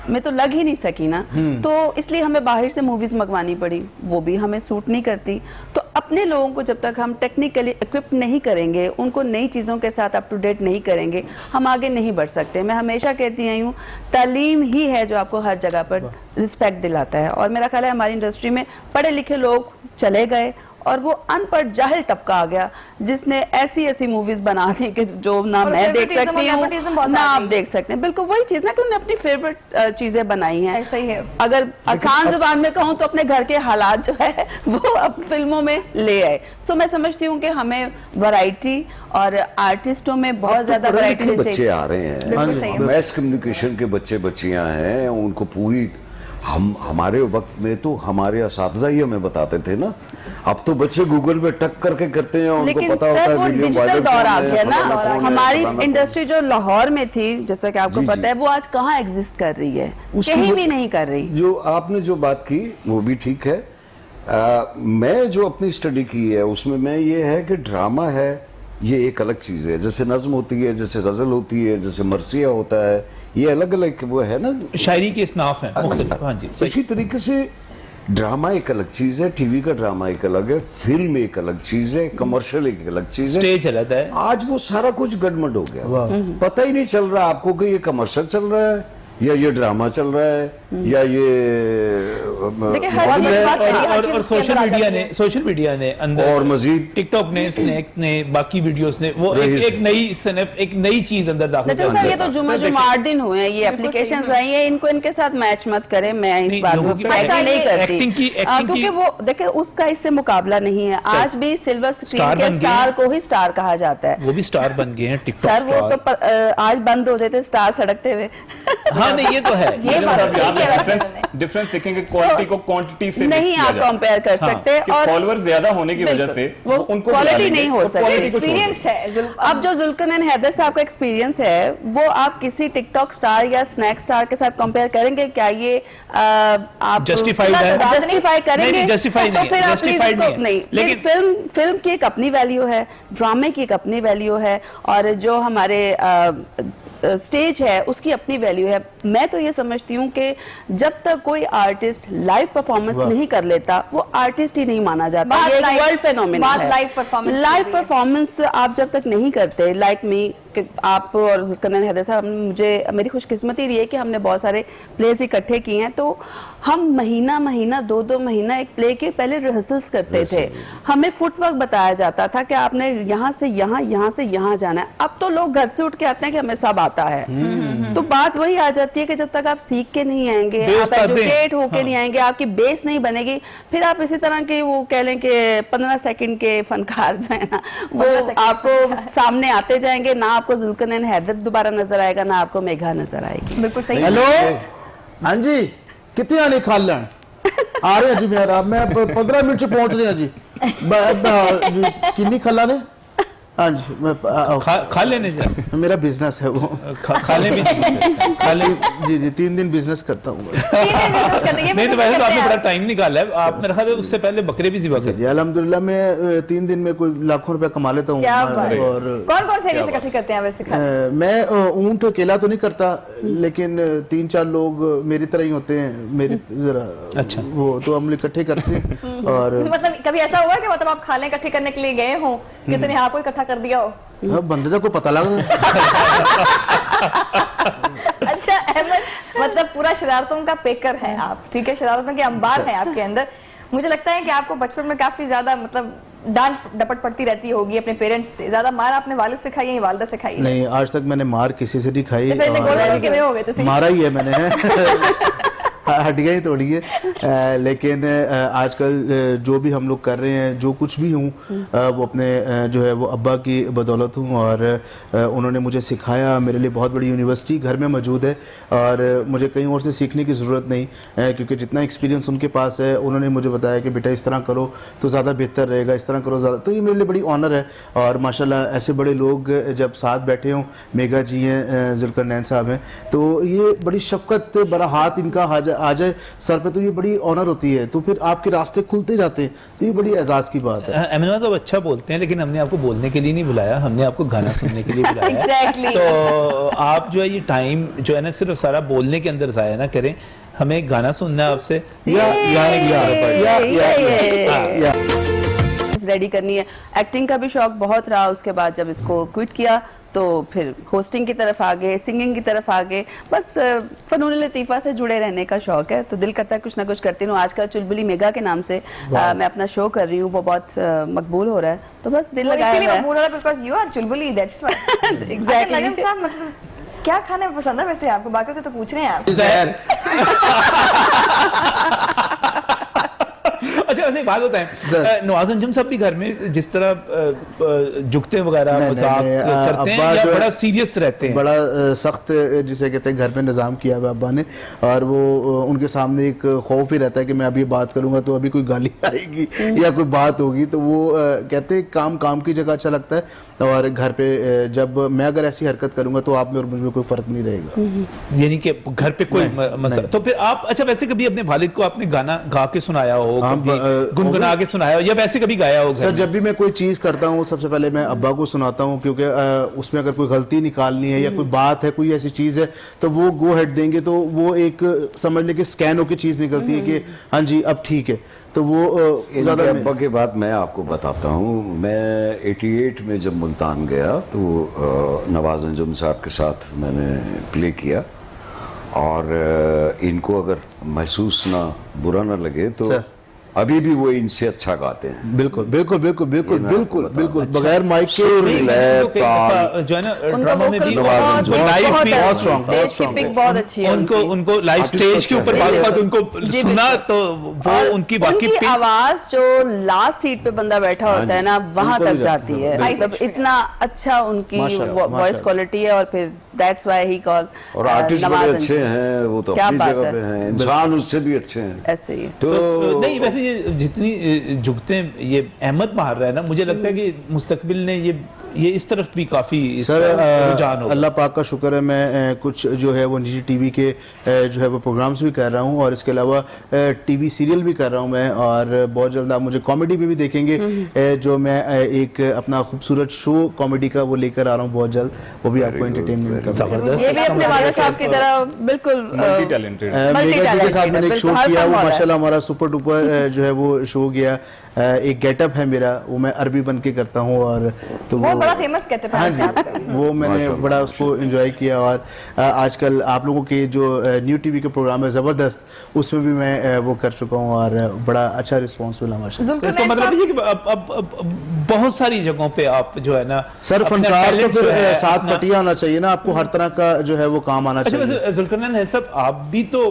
में तो लग ही नहीं सकी ना। तो इसलिए हमें बाहर से मूवीज मंगवानी पड़ी, वो भी हमें सूट नहीं करती। तो अपने लोगों को जब तक हम टेक्निकली इक्विप नहीं करेंगे, उनको नई चीज़ों के साथ अप टू डेट नहीं करेंगे, हम आगे नहीं बढ़ सकते। मैं हमेशा कहती आई हूँ, तालीम ही है जो आपको हर जगह पर रिस्पेक्ट दिलाता है। और मेरा ख्याल है हमारी इंडस्ट्री में पढ़े लिखे लोग चले गए और वो अनपढ़ जाहिल तबका आ गया, जिसने ऐसी ऐसी मूवीज बना दी कि जो ना और मैं देख favoritism सकती और हूँ nepotism बहुत ना आ आप गई। देख सकते हैं। बिल्कुल वही चीज ना कि उन्होंने अपनी फेवरेट चीजें बनाई हैं। ऐसा ही है। अगर आसान जुबान में कहूँ तो अपने घर के हालात जो है वो अब फिल्मों में ले आए। सो मैं समझती हूँ कि हमें वैरायटी और आर्टिस्टों में बहुत ज्यादा पढ़े वैरायटी लिखे बच्चे चाहिए। आ रहे हैं, बिल्कुल सही है। मैस कम्युनिकेशन के बच्चे बच्चियां हैं, उनको पूरी हमारे वक्त में तो हमारे असातिज़ा ही हमें बताते थे ना। अब तो बच्चे गूगल पे टक करके करते हैं, उनको लेकिन पता होता सर है वो वीडियो डिजिटल वायरल दौर आ कौन है, गया ना। फलाना कौन है, हमारी फलाना कौन है। इंडस्ट्री जो लाहौर में थी, जैसा कि आपको जी, पता जी। है, वो आज कहाँ एग्जिस्ट कर रही है, उसकी कहीं वो- भी नहीं कर रही। जो आपने जो बात की वो भी ठीक है। मैं जो अपनी स्टडी की है उसमें मैं ये है कि ड्रामा है, ये एक अलग चीज है। जैसे नज्म होती है, जैसे गजल होती है, जैसे मरसिया होता है, ये अलग अलग वो है ना, शायरी के इसनाफ हैं मुख्तलिफ। हाँ जी, सही। इसी तरीके से ड्रामा एक अलग चीज है, टीवी का ड्रामा एक अलग है, फिल्म एक अलग चीज है, कमर्शियल एक अलग चीज है। स्टेज अलग है। आज वो सारा कुछ गड़बड़ हो गया, पता ही नहीं चल रहा आपको कि ये कमर्शियल चल रहा है या ये ड्रामा चल रहा है या ये देखिए, हर मौज चीज़ है। बात करिए, हर चीज़ और उसके अंदर आ जाती है। सोशल मीडिया ने अंदर और मजीद टिकटॉक ने, स्नैक ने, बाकी वीडियोस ने वो एक नई सनफ, एक नई चीज अंदर दाखिल नजम साहब, ये तो जुमा 8 दिन हुए हैं, ये एप्लीकेशंस आई हैं, इनको इनके साथ मैच मत करें। मैं इस नहीं, बात लोगों को की फ्रैंकली acting नहीं करती, acting क्योंकि की- वो देखिए उसका इससे मुकाबला नहीं है। आज भी सिल्वर स्क्रीन स्टार के बन गए स्टार को ही स्टार कहा जाता है। वो भी स्टार बन गए हैं टिकटॉक सर वो तो आज बंद हो जाते स्टार सड़कते हुए। हाँ नहीं, ये तो है। ये बात साहब, सही यहाँ पे कह रहा है डिफरेंस देखेंगे, क्वालिटी को क्वांटिटी से नहीं आप कंपेयर कर सकते। और फॉलोअर ज्यादा होने की वजह से वो उनको क्वालिटी बुला लेंगे नहीं हो और सकती। quality को छोड़ देंगे। एक्सपीरियंस है अब जो जुल्कन एंड हैदर साहब का एक्सपीरियंस है, वो आप किसी टिकटॉक स्टार या स्नैक स्टार के साथ कंपेयर करेंगे क्या? ये आप Justified है? जस्टिफाई करेंगे? नहीं, justify तो नहीं है, फिर आप justified प्लीज नहीं है। नहीं, लेकिन- लेकिन फिल्म की एक अपनी वैल्यू है, ड्रामे की एक अपनी वैल्यू है, और जो हमारे स्टेज है उसकी अपनी वैल्यू है। मैं तो ये समझती हूँ कि जब तक कोई आर्टिस्ट लाइव परफॉर्मेंस नहीं कर लेता, वो आर्टिस्ट ही नहीं माना जाता। बात ये एक live- वर्ल्ड फेनोमेनन बात है। live performance की लाइव हुई है। परफॉर्मेंस आप जब तक नहीं करते, लाइक मी, आप और कनन हैदर साहब, मेरी खुशकिस्मती रही है कि हमने बहुत सारे प्लेस इकट्ठे किए हैं। तो हम महीना 2 महीना एक प्ले के पहले रिहर्सल्स करते थे। हमें फुटवर्क बताया जाता था कि आपने यहाँ से यहाँ से यहाँ जाना है। अब तो लोग घर से उठ के आते हैं कि हमें सब आता है। तो बात वही आ जाती है कि जब तक आप सीख के नहीं आएंगे, आप बेउस्ताद हैं। एजुकेट होके नहीं आएंगे, आपकी बेस नहीं बनेगी, फिर आप इसी तरह के वो कह लें कि 15 सेकंड के फनकार जो है ना, वो 15 सेकंड आपको सामने आते जाएंगे। ना आपको जुल्कन एंड हैदर दोबारा नजर आएगा, ना आपको मेघा नजर आएगी। बिल्कुल सही। हेलो, हाँ जी, कितने आने खाल लें आ रहे हैं जी मेरा, मैं 15 मिनट से पहुंच रहे हैं जी। किन्नी खला ने? हाँ जी, मैं खा लेने जा मेरा बिजनेस है वो। खा ले भी खा ले। जी 3 दिन बिजनेस करता हूँ मैं। नहीं तो वैसे तो आपने बड़ा टाइम निकाला है। आप मेरे ख्याल है उससे पहले बकरे भी ज़िबा जी अल्हम्दुलिल्लाह, मैं 3 दिन में कोई लाखों रुपए कमा लेता हूँ। क्या बात है। और कौन से एरिया से इकट्ठे करते हैं वैसे खाने? मैं ऊंट अकेला तो नहीं करता, लेकिन 3-4 लोग मेरी तरह ही होते हैं, मेरी जरा अच्छा। वो तो हम इकट्ठे करते हैं। और मतलब कभी ऐसा हुआ कि मतलब आप खाने इकट्ठे करने के लिए गए हो, किसी ने आपको इकट्ठा कर दिया हो? अब बंदे का कोई पता लगा। अच्छा अहमद, मतलब पूरा शरारतों का पेकर है आप, ठीक है, शरारतों के अंबार हैं आपके अंदर। मुझे लगता है कि आपको बचपन में काफी ज्यादा मतलब डांट डपट पड़ती रहती होगी अपने पेरेंट्स से। ज्यादा मार आपने वालिद से खाई है या वालिदा से खाई है? नहीं, आज तक मैंने मार किसी से नहीं खाई। तो फिर इतने गोल गोल के हो गए तो मारा ही है मैंने। हड्डियाँ ही तोड़ी है। लेकिन आजकल जो भी हम लोग कर रहे हैं, जो कुछ भी हूँ, वो अपने जो है वो अब्बा की बदौलत हूँ। और उन्होंने मुझे सिखाया। मेरे लिए बहुत बड़ी यूनिवर्सिटी घर में मौजूद है और मुझे कहीं और से सीखने की ज़रूरत नहीं, क्योंकि जितना एक्सपीरियंस उनके पास है, उन्होंने मुझे बताया कि बेटा इस तरह करो तो ज़्यादा बेहतर रहेगा, इस तरह करो ज़्यादा। तो ये मेरे लिए बड़ी ऑनर है। और माशाल्लाह ऐसे बड़े लोग जब साथ बैठे हों, मेघा जी हैं, जुल्करनैन साहब हैं, तो ये बड़ी शफकत बड़ा हाथ इनका आ जाए सर पे, तो ये बड़ी ऑनर होती है। तो फिर आपके रास्ते खुलते जाते हैं, तो ये बड़ी एजाज की बात है। अमीना साहब अच्छा बोलते हैं, लेकिन हमने आपको बोलने के लिए नहीं बुलाया, हमने आपको गाना सुनने के लिए बुलाया है। Exactly. तो आप जो है ये टाइम जो है ना सिर्फ सारा बोलने के अंदर जाया ना करें, हमें गाना सुनना है आपसे। रेडी करनी है। एक्टिंग का भी शौक बहुत रहा, उसके बाद जब इसको क्विट किया तो फिर होस्टिंग की तरफ आ गए, सिंगिंग की तरफ आ गए। बस फनून लतीफ़ा से जुड़े रहने का शौक है, तो दिल करता है कुछ ना कुछ करती हूँ। आजकल चुलबुली मेघा के नाम से मैं अपना शो कर रही हूँ, वो बहुत मकबूल हो रहा है, तो बस दिल लगाया इसीलिए हुआ है। मकबूल हो रहा है बिकॉज़ यू आर चुलबुली, दैट्स व्हाई। Exactly. नजम साहब, मतलब क्या खाना पसंद है वैसे आपको? बाकी से तो पूछ रहे हैं आप। जहर। अच्छा वैसे एक बात होता है, नवाज अंजुम साहब भी घर में जिस तरह झुकते वगैरह नहीं, मजाक नहीं, करते हैं अब्बा या जो है, बड़ा सीरियस रहते हैं? बड़ा सख्त जिसे कहते हैं घर में निज़ाम किया हुआ अब्बा ने। और वो उनके सामने एक खौफ ही रहता है कि मैं अभी बात करूंगा तो अभी कोई गाली आएगी या कोई बात होगी। तो वो कहते हैं काम की जगह अच्छा लगता है, और घर पे जब मैं अगर ऐसी हरकत करूंगा तो आप में और मुझ में कोई फर्क नहीं रहेगा। यानी कि घर पे कोई मसला। तो फिर आप अच्छा वैसे कभी अपने वालिद को आपने गाना गा के सुनाया हो, कभी गुनगुना के सुनाया हो, या वैसे कभी गाया हो घर सर, में? जब भी मैं कोई चीज़ करता हूँ सबसे पहले मैं अब्बा को सुनाता हूँ, क्योंकि उसमें अगर कोई गलती निकालनी है या कोई बात है, कोई ऐसी चीज़ है, तो वो गो हेड देंगे, तो वो एक समझ लें कि स्कैन होकर चीज़ निकलती है कि हाँ जी अब ठीक है। तो वो ज़्यादा अब्बा के बाद मैं आपको बताता हूँ। मैं 88 में जब मुल्तान गया तो नवाज अंजुम साहब के साथ मैंने प्ले किया, और इनको अगर महसूस ना बुरा ना लगे तो सर। अभी भी वो इनसे अच्छा गाते हैं। बिल्कुल बिल्कुल बिल्कुल बिल्कुल ये मैं आपको बिल्कुल बता बिल्कुल अच्छा। बगैर माइक के सुर, नहीं, लय, उनको ताल। जो है ना उनका ड्रामा में vocal भी बहुत वो लाइव बहुत भी है, बहुत strong, स्टेज बहुत strong कीपिंग है। बहुत अच्छी है उनको उनकी। उनको लाइव आर्टिस्ट स्टेज के को ऊपर अच्छा बात है। बात उनको जी, सुना बिल्कुल। तो वो और उनकी बाकी उनकी आवाज जो लास्ट सीट पे बंदा बैठा होता है ना वहां बिल्कुल तक जाती जाती है। है, मतलब इतना अच्छा उनकी माशाल्लाह, वॉइस माशाल्लाह। क्वालिटी है। और फिर दैट्स व्हाई ही कॉल और आर्टिस्ट बड़े अच्छे हैं, वो तो क्या अपनी बात जगह है। पे हैं, इंसान उससे भी अच्छे हैं। ऐसे ही तो नहीं वैसे ये जितनी झुकते ये अहमद मार रहा है ना, मुझे लगता है कि मुस्तकबिल ने ये इस तरफ भी काफी सर रुझान होगा। अल्लाह पाक का शुक्र है, मैं कुछ जो है वो निजी टीवी के जो है वो प्रोग्राम्स भी कर रहा हूँ और इसके अलावा टीवी सीरियल भी कर रहा हूँ मैं। और बहुत जल्द आप मुझे कॉमेडी में भी देखेंगे, जो मैं एक अपना खूबसूरत शो कॉमेडी का वो लेकर आ रहा हूँ बहुत जल्द, वो भी आपको एंटरटेनमेंट का। जबरदस्त। ये भी अपने वाले साहब की तरह बिल्कुल मल्टी टैलेंटेड। मेगा जी के साथ मैंने एक शो हर किया, फन वो वाला है। माशाल्लाह हमारा सुपर डुपर जो है वो शो गया। एक गेटअप है मेरा, वो मैं अरबी बन के करता हूँ और तो वो बड़ा फेमस कहते हैं हाँ वैसे आपका। जी, वो मैंने माशाल्लाह। बड़ा उसको एंजॉय किया। और आजकल आप लोगों के जो न्यू टीवी के प्रोग्राम है ज़बरदस्त, उसमें भी मैं वो कर चुका हूँ और बड़ा अच्छा रिस्पॉन्स मिला माशाल्लाह। तो इसका जुल्फिकार मतलब साहब, ये कि अब बहुत सारी जगहों पे आप जो है ना सर अपना फनकार तो talent फिर जो है, साथ अपना- पटिया होना चाहिए ना, आपको हर तरह का जो है वो काम आना अच्छा चाहिए। वैसे जुल्करनैन है सब, आप भी तो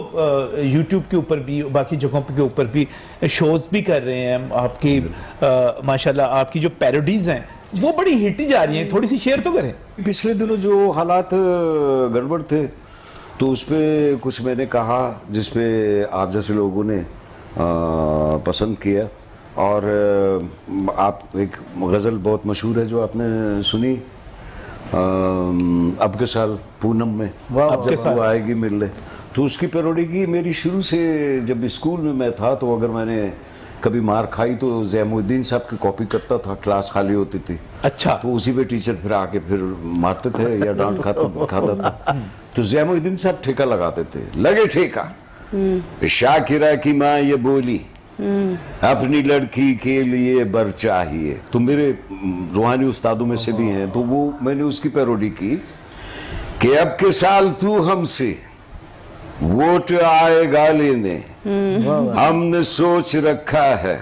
यूट्यूब के ऊपर भी बाकी जगहों के ऊपर भी शोज भी कर रहे हैं। आपकी माशाल्लाह आपकी जो पैरोडीज हैं वो बड़ी हिट जा रही हैं, थोड़ी सी शेयर तो करें। पिछले दिनों जो हालात गड़बड़ थे तो उस पर कुछ मैंने कहा जिसपे आप जैसे लोगों ने पसंद किया। और आप एक गज़ल बहुत मशहूर है जो आपने सुनी, अब के साल पूनम में वाह, जब तू आएगी मिलने, तो उसकी पैरोडी की मेरी शुरू से, जब स्कूल में मैं था तो अगर मैंने कभी मार खाई तो ज़ैमुद्दीन साहब की कॉपी करता था, क्लास खाली होती थी अच्छा तो उसी पे टीचर फिर आके फिर मारते थे या डांट खाता था। तो ज़ैमुद्दीन साहब ठेका लगाते थे, लगे ठेका। शाकिरा की माँ ये बोली अपनी लड़की के लिए बर चाहिए। तो मेरे रूहानी उस्तादों में से भी हैं, तो वो मैंने उसकी पैरोडी की कि अब के साल तू हमसे वोट आएगा लेने, हमने सोच रखा है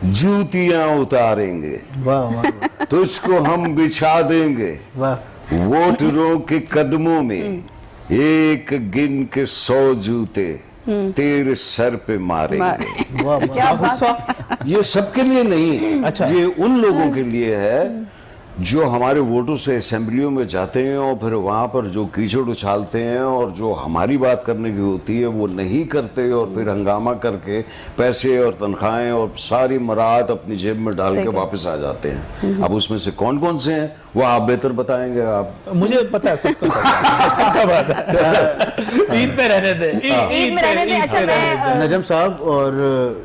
जूतियां उतारेंगे, वाह वाह वाह, तुझको हम बिछा देंगे वाह वोटरों के कदमों में, एक गिन के 100 जूते तेरे सर पे मारेंगे। वाह क्या बात है। ये सबके लिए नहीं, अच्छा। ये उन लोगों के लिए है जो हमारे वोटों से असेंबलियों में जाते हैं और फिर वहां पर जो कीचड़ उछालते हैं और जो हमारी बात करने की होती है वो नहीं करते और फिर हंगामा करके पैसे और तनख्वाहें और सारी मराहत अपनी जेब में डाल के वापस आ जाते हैं। अब उसमें से कौन कौन से हैं वो आप बेहतर बताएंगे। आप मुझे पता है, सबको पता है, सबका बात है। ईद पे रहने दे, ईद में रहने दे। अच्छा मैं नजम साहब, और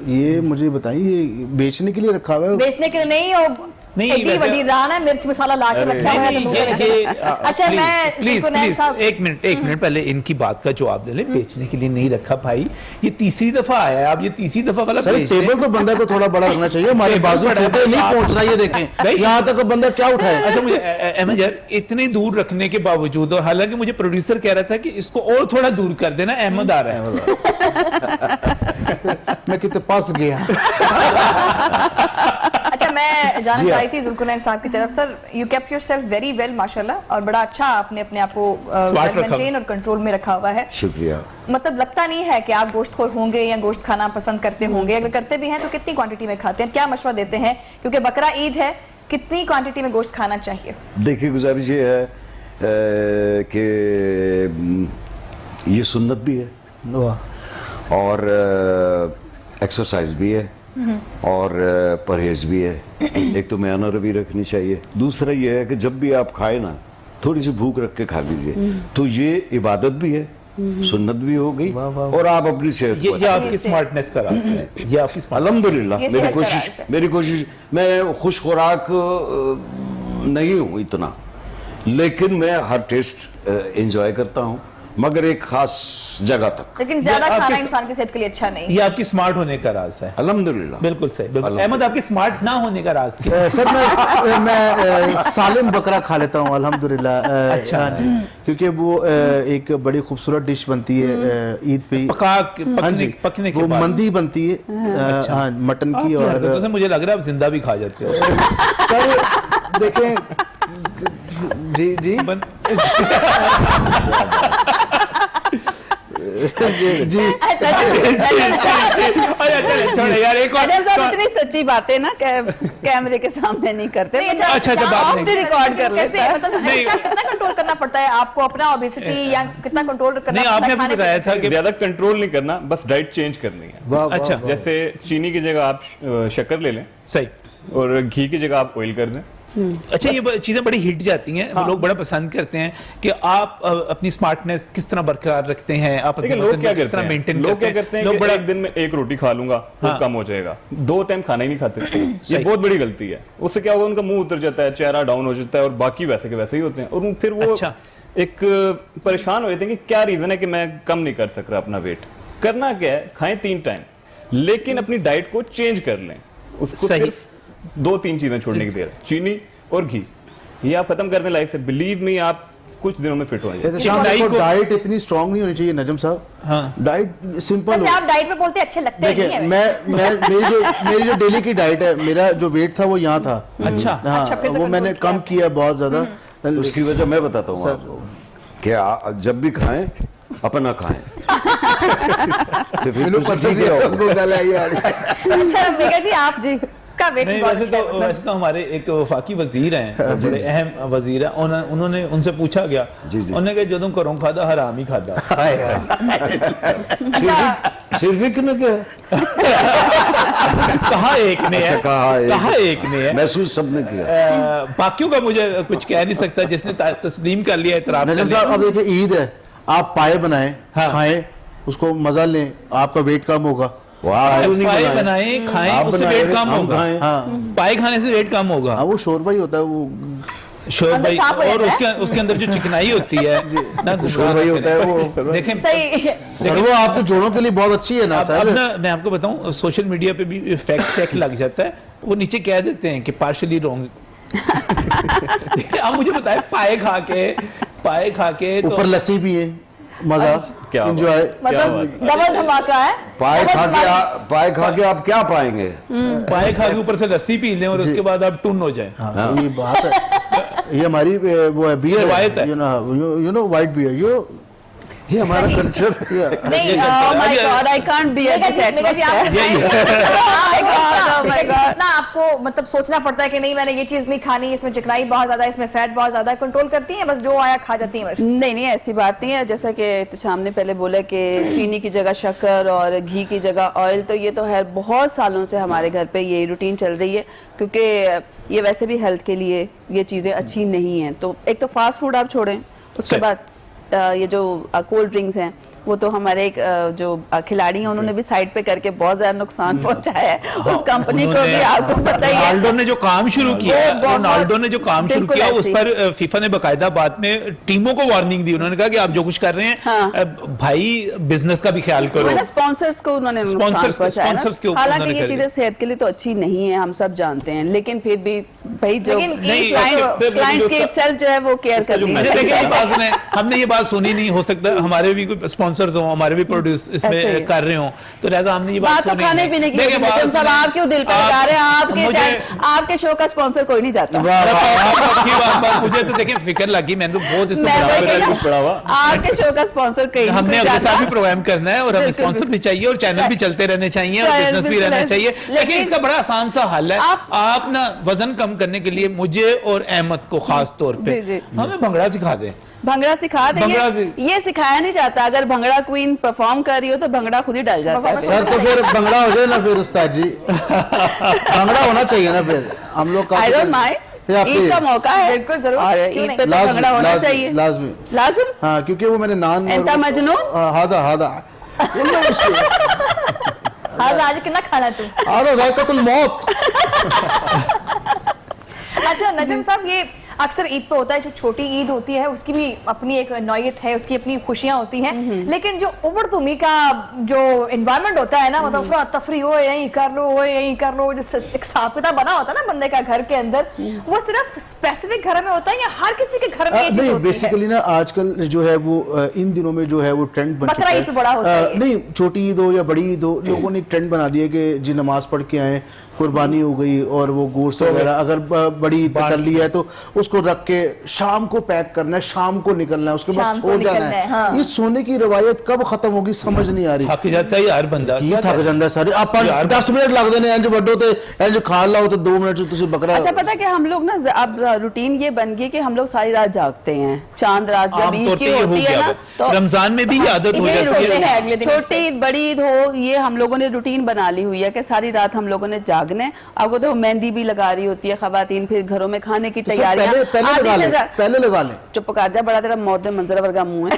ये मुझे बताइए ये बेचने के लिए रखा हुआ है? बेचने के लिए नहीं, और नहीं, एड्डी वैसे- वड्डी रहा ना, मिर्च मसाला ला के रखा हुआ है तो मुंह में बेचना। अच्छा मैं प्लीज जुल्फिकार साहब, एक मिनट पहले इनकी बात का जवाब दे लें। बेचने के लिए नहीं रखा भाई, ये तीसरी दफा आया है, आप ये तीसरी दफा वाला सर बेच दें। टेबल तो बंदा को थोड़ा बड़ा रखना चाहिए, हमारे टेबल बाजू बड़ा है, छोटे नहीं आप- पहुंच रहा, ये देखें भाई- यहाँ तक बंदा क्या उठाए। अच्छा मुझे अहमद यार, इतने दूर रखने के बावजूद, और हालांकि मुझे प्रोड्यूसर कह रहा था कि इसको और थोड़ा दूर कर देना, अहमद आ रहा है। मैं कितने पास गया। अच्छा मैं जानना चाह रही थी जुल्फिकार साहब की तरफ, sir you kept yourself very well माशाल्लाह, और बड़ा अच्छा आपने अपने आप को रखा। मेंटेन और कंट्रोल में रखा हुआ है। शुक्रिया। मतलब लगता नहीं है कि आप गोश्तखोर होंगे या गोश्त खाना पसंद करते होंगे, अगर करते भी हैं तो कितनी क्वांटिटी में खाते हैं, क्या मशवरा देते हैं, क्योंकि बकरा ईद है, कितनी क्वांटिटी में गोश्त खाना चाहिए? देखिए गुजारिश ये है कि ये सुन्नत भी है वाह और एक्सरसाइज भी है और परहेज भी है। एक तो म्याना रवि रखनी चाहिए, दूसरा ये है कि जब भी आप खाए ना थोड़ी सी भूख रख के खा लीजिए, तो ये इबादत भी है, सुन्नत भी हो गई और आप अपनी सेहत को ये आपकी स्मार्टनेस का राज है, ये आपकी अल्हम्दुलिल्लाह। ये मेरी सेहत का कोशिश राज है। मेरी कोशिश मैं खुश खुराक नहीं हूँ इतना, लेकिन मैं हर टेस्ट एंजॉय करता हूँ मगर एक खास जगह तक। लेकिन ज्यादा आपके- खाना इंसान की सेहत के लिए अच्छा नहीं। ये आपकी स्मार्ट होने का राज है। अल्हम्दुलिल्लाह। बिल्कुल सही, बिल्कुल। अहमद, आपकी स्मार्ट ना होने का राज क्या है? सर मैं सालिम बकरा खा लेता हूँ अल्हम्दुलिल्लाह। अच्छा। हाँ जी, क्योंकि वो एक बड़ी खूबसूरत डिश बनती है ईद पे। हाँ जी, पकने के वो बाद मंदी बनती है हाँ मटन की। आपकी और हरकतों से मुझे लग रहा है आप जिंदा भी खा जाते हो। सर देखें जी जी जी जी चलो यार, एक और नजम साहब इतनी सच्ची बातें ना कैमरे के सामने नहीं करते। नहीं, अच्छा, बात ऑफ नहीं। द रिकॉर्ड कर लेते कैसे हैं। मतलब हमेशा कितना कंट्रोल करना पड़ता है आपको अपना ओबेसिटी, या कितना कंट्रोल करना नहीं, पड़ता आपने है अभी खाने बताया था कि ज्यादा कंट्रोल नहीं करना, बस डाइट चेंज करनी है। वाह वाह, अच्छा, वाह। जैसे चीनी की जगह आप शक्कर ले लें सही। और घी की जगह आप ऑयल कर दें। अच्छा, ये चीजें बड़ी हिट जाती हैं। हाँ। लोग बड़ा पसंद करते हैं कि आप अपनी स्मार्टनेस किस तरह बरकरार रखते हैं, आप अपने देखिए लोग वजन क्या को किस करते तरह हैं, मेंटेन लोग क्या करते हैं लोग कि बड़ा एक दिन में एक रोटी खा लूंगा वो हाँ। कम हो जाएगा, 2 टाइम खाना ही नहीं खाते। ये सही। बहुत बड़ी गलती है। उससे क्या होगा, उनका मुंह उतर जाता है, चेहरा डाउन हो जाता है, और बाकी वैसे के वैसे ही होते हैं। और फिर वो अच्छा। एक परेशान हो जाते हैं कि क्या रीजन है कि मैं कम नहीं कर सक रहा अपना वेट। करना क्या है, खाएं 3 टाइम, लेकिन अपनी डाइट को चेंज कर लें। उसको सही। सिर्फ 2-3 चीजें छोड़ने की देर है, चीनी और घी। ये आप खत्म कर दें लाइफ से, बिलीव मी आप कुछ दिनों में फिट हो जाएंगे। चिकनाई को- डाइट इतनी स्ट्रांग नहीं होनी चाहिए नजम साहब। हाँ। डाइट सिंपल वैसे हो। आप डाइट में बोलते अच्छे लगते नहीं देखिए है। मेरी जो डेली की डाइट है, मेरा जो वेट था वो यहाँ था। अच्छा। हाँ, अच्छा, फिर तो वो मैंने control कम किया बहुत ज्यादा। उसकी वजह मैं बताता हूँ सर। आपको कि जब भी खाएं अपना खाएं। तो फिर मैंने कुछ पता ठीक ही है। आपको गला ही आ रही है। अच्छा मेघा जी, आप जी का वेट नहीं, बहुत वैसे अच्छा है, तो मतलब। वैसे तो हमारे एक वफाकी वजीर हैं, बड़े अहम वजीर हैं। उन्होंने उनसे पूछा गया, जी, जी। उन्होंने कहा जदों घरों खादा हराम ही खादा। हाय, हाय। सिर्फ एक ने क्या कहा एक ने है, अच्छा, कहा एक ने है। महसूस सबने किया। बाकियों का मुझे कुछ कह नहीं सकता, जिसने तस्लीम कर लिया, इतराफ कर नजम लिया। साहब अब देखिए ईद है, आप पाए बनाएं, हाँ। खाएं, उसको मजा लें, आपका वेट कम होगा। वाह, क्यों नहीं पाए बनाए? बनाएं, खाएं, आप उससे बनाए, वेट कम हम होगा। खाएं। हाँ पाए खाने से वेट कम होगा। हाँ, वो शोरबा ही होता है वो। शोर अंदर भाई, साफ हो और जाता है। उसके अंदर जो चिकनाई होती है ना, शोर भाई होता है वो। देखें सही। सर वो आपके जोड़ों के लिए बहुत अच्छी है ना अब सर। ना मैं आपको बताऊं, सोशल मीडिया पे भी फैक्ट चेक लग जाता है, वो नीचे कह देते हैं कि पार्शली रॉन्ग। आप मुझे बताएं, पाए खा के तो ऊपर लस्सी भी है, मजा क्या बात। एंजॉय। मतलब डबल धमाका है। पाए डबल खा के धमाका। पाए खा के आप क्या पाएंगे? पाए खा के ऊपर से लस्सी पी लें और उसके बाद आप टुन हो जाए। हाँ ये बात है, ये हमारी वो है बियर रिवायत है। यू नो व्हाइट बियर ये हमारा कल्चर। नहीं, Oh my God, I can't be at Megha this जी, मेघा जी, आप atmosphere. बताएं। Oh my Megha ji, God. कितना आपको मतलब सोचना पड़ता है कि नहीं मैंने ये चीज नहीं खानी, इसमें चिकनाई बहुत ज्यादा है, इसमें फैट बहुत ज्यादा है, कंट्रोल करती हैं बस जो आया खा जाती हैं बस। नहीं ऐसी बात नहीं है। जैसा कि शाम ने पहले बोला कि चीनी की जगह शक्कर और घी की जगह ऑयल, तो ये तो है बहुत सालों से हमारे घर पे ये रूटीन चल रही है, क्योंकि ये वैसे भी हेल्थ के लिए ये चीज़ें अच्छी नहीं हैं। तो एक तो फास्ट फूड आप छोड़ें, उसके सही। बाद ये जो कोल्ड ड्रिंक्स हैं वो तो हमारे एक जो खिलाड़ी हैं उन्होंने भी साइड पे करके बहुत ज्यादा नुकसान पहुंचाया है उस कंपनी को भी, आपको पता ही है। रोनाल्डो ने जो काम शुरू किया, वो बहुत- रोनाल्डो ने जो काम शुरू बिल्कुल किया, उस ऐसे। पर फीफा ने बकायदा बाद में टीमों को वार्निंग दी। उन्होंने कहा कि आप जो कुछ कर रहे हैं, हाँ। भाई बिजनेस का भी ख्याल करो। मैंने स्पॉन्सर्स को उन्होंने नुकसान Sponsors पहुंचाया ना। के ऊपर हालांकि उन्होंने ये कर चीजें सेहत के लिए तो अच्छी नहीं है, हम सब जानते हैं, लेकिन फिर भी भाई जो लेकिन नहीं, क्लाइंट्स की सेल्फ जो है वो केयर उसका जो करनी मुझे मैसेज देखिए, है। ये बात सुने, हमने ये बात सुनी नहीं, हो सकता है हमारे भी कोई स्पॉन्सर्स हो, हमारे भी प्रोड्यूस ऐसे ही इसमें है। कर रहे हो, तो लिहाजा हमने ये बात बात तो सुनी खाने नहीं। पीने की देखिए, होती बात है, सब सुनिए। आप क्यों दिल पे आप- लगा रहे हैं? मुझे- आपके शो का स्पॉन्सर कोई नहीं जाता। मुझे तो देखिए फिक्र लगी, मैंने तो बहुत इसमें मैं बड़ा- वही कह रही कुछ पड़ा हुआ। हूँ, आपके शो का स्पॉन्सर कहीं नहीं हमने कोई अपने साथ भी जाता। प्रोग्राम करना है, और हमें बिल्कुल, स्पॉन्सर भी चाहिए, और चैनल भी चलते रहने चाहिए, और चैनल बिजनेस भी बिल्कुल रहना ऐसे। चाहिए। लेकिन लेकिन इसका बड़ा आसान सा हल है, आप ना वजन कम करने के लिए मुझे और अहमद को खास तौर पे जी, जी। हमें भंगड़ा सिखा दें। भंगड़ा सिखा भंगड़ा देंगे, ये सिखाया नहीं जाता। अगर भंगड़ा क्वीन परफॉर्म कर रही हो तो भंगड़ा खुद ही डल जाता है। सर तो फिर भंगड़ा हो जाए ना फिर उस्ताद जी, भंगड़ा होना चाहिए ना फिर हम लोग का। आई डोंट माइंड, ईद का मौका है, बिल्कुल, जरूर, और क्यों ईद नहीं? पे तो भंगड़ा होना चाहिए लाजमी। लाजिम। हाँ क्योंकि वो मैंने नान एंता मजनून? हादा हादा आज कितना खाना तू। हादा जायकातुल मौत। अच्छा नजम साहब, ये अक्सर ईद पे होता है, जो छोटी ईद होती है उसकी भी अपनी एक नौयत है, उसकी अपनी खुशियां होती हैं, लेकिन जो उबड़ तुमी का जो एनवायरनमेंट होता है ना, मतलब तफरी हो, यहीं कर लो, यहीं कर लो, जो एक साबिता बना होता है ना बंदे का घर के अंदर, वो सिर्फ स्पेसिफिक घर में होता है या हर किसी के घर में ये चीज नहीं, होती है? बेसिकली ना आजकल जो है वो इन दिनों में जो है वो ट्रेंड बन चुका बकरा है। ईद तो बड़ा होता है ये। नहीं, छोटी ईद हो या बड़ी ईद हो, लोगों ने एक ट्रेंड बना दिया कि जी नमाज पढ़ के आए, कुर्बानी हो गई और वो गोश्त वगैरह अगर बड़ी ईद पे कर लिया है तो उसको रख के शाम को पैक करना है, शाम को निकलना है, उसके बाद शाम को सो जाना निकलना है, हाँ। है। इस सोने की रवायत कब खत्म होगी समझ नहीं आ रही। थक जाता है यार बंदा, ਕੀ ਥੱਕ ਜਾਂਦਾ ਸਾਰੇ ਆਪਾਂ 10 ਮਿੰਟ ਲੱਗਦੇ ਨੇ ਇੰਜ ਵੱਡੋ ਤੇ ਇੰਜ ਖਾਣ ਲਾਓ ਤੇ 2 ਮਿੰਟ ਚ ਤੁਸੀਂ ਬੱਕਰਾ। अच्छा पता है कि हम लोग ना अब रूटीन ये बन गई कि हम लोग सारी रात जागते हैं, चांद रात जब आमतौर ईद की पे ये हो होती है गया ना अब। तो रमजान में भी ये आदत हो इसीलिए जाती सोते हैं है। अगले दिन। छोटी ईद बड़ी ईद हो, ये हम लोगों ने रूटीन बना ली हुई है कि सारी रात हम लोगों ने जागना है। आपको तो मेहंदी भी लगा रही होती है खवातीन, फिर घरों में खाने की तैयारियां पहले लगा ले। चुप कर जा, बड़ा तेरा मौत दे मंजर वर्गा मुंह है।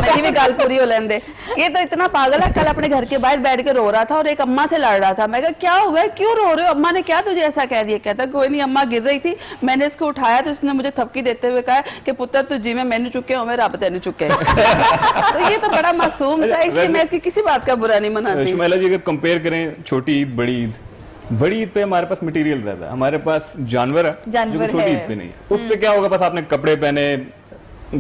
मेरी भी गाल पूरी हो लेंदे। ये तो इतना पागल है, कल अपने घर के बाहर बैठ के रो रहा था और एक अम्मा से लड़ रहा था। मैं कहा क्या हुआ है, क्यों रो रहे हो, अम्मा ने क्या तुझे ऐसा कह दिया? कहता कोई नहीं, अम्मा गिर रही थी, मैंने इसको उठाया तो उसने मुझे थपकी देते हुए कहा कि पुत्र तू जी में मैंने चुके हो, मैं रब तेने चुके। तो ये तो बड़ा मासूम सा है, इसलिए मैं इसकी किसी बात का बुरा नहीं मनाती। शुमाइला जी, अगर कंपेयर करें छोटी ईद बड़ी ईद, बड़ी ईद पे हमारे पास मटेरियल ज्यादा है, हमारे पास जानवर है जानवर जो छोटी है। ईद पे नहीं है। उस पे क्या होगा, बस आपने कपड़े पहने,